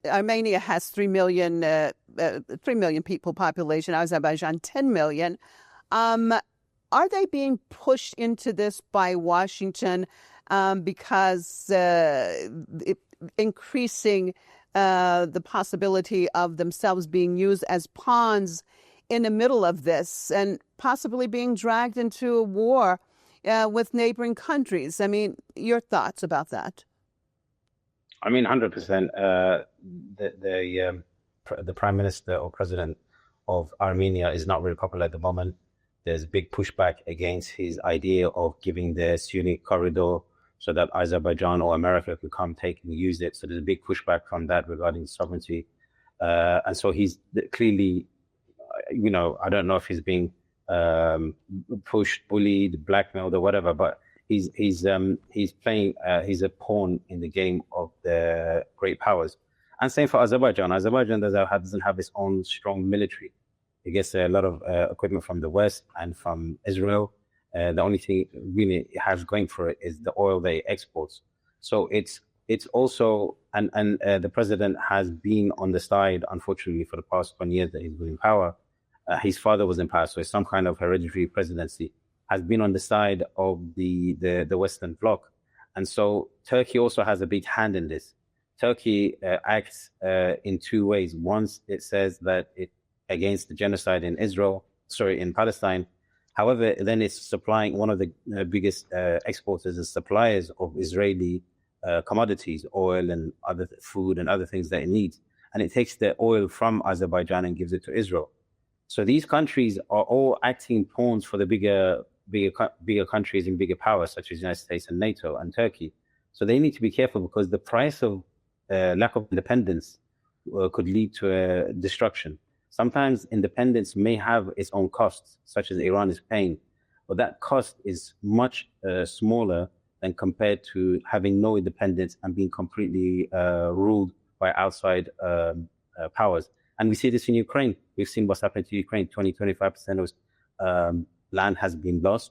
Armenia has 3 million people population, Azerbaijan 10 million. Are they being pushed into this by Washington because increasing the possibility of themselves being used as pawns in the middle of this and possibly being dragged into a war with neighboring countries? I mean, your thoughts about that? I mean, 100%. The prime minister or president of Armenia is not very popular at the moment. There's big pushback against his idea of giving the Sunni corridor so that Azerbaijan or America could come take and use it. So there's a big pushback from that regarding sovereignty. And so he's clearly, I don't know if he's being pushed, bullied, blackmailed, or whatever, but he's playing, he's a pawn in the game of the great powers. And same for Azerbaijan. Azerbaijan doesn't have its own strong military. It gets a lot of equipment from the West and from Israel. The only thing really it has going for it is the oil they exports. So it's also, and the president has been on the side, unfortunately, for the past 20 years that he's been in power. His father was in power, so it's some kind of hereditary presidency, has been on the side of the Western bloc. And so Turkey also has a big hand in this. Turkey acts in two ways. Once it says that it against the genocide in in Palestine. However, then it's supplying one of the biggest exporters and suppliers of Israeli commodities, oil and other food and other things that it needs. And it takes the oil from Azerbaijan and gives it to Israel. So these countries are all acting pawns for the bigger countries in bigger powers, such as the United States and NATO and Turkey. So they need to be careful because the price of lack of independence could lead to destruction. Sometimes independence may have its own costs, such as Iran is paying, but that cost is much smaller than compared to having no independence and being completely ruled by outside powers. And we see this in Ukraine. We've seen what's happened to Ukraine. 25% of land has been lost.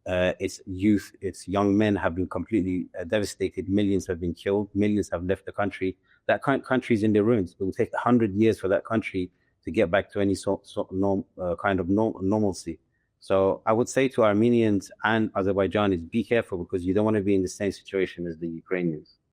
Its youth, its young men have been completely devastated. Millions have been killed. Millions have left the country. That country is in the ruins. It will take 100 years for that country to get back to any kind of normalcy. So I would say to Armenians and Azerbaijanis, be careful because you don't want to be in the same situation as the Ukrainians.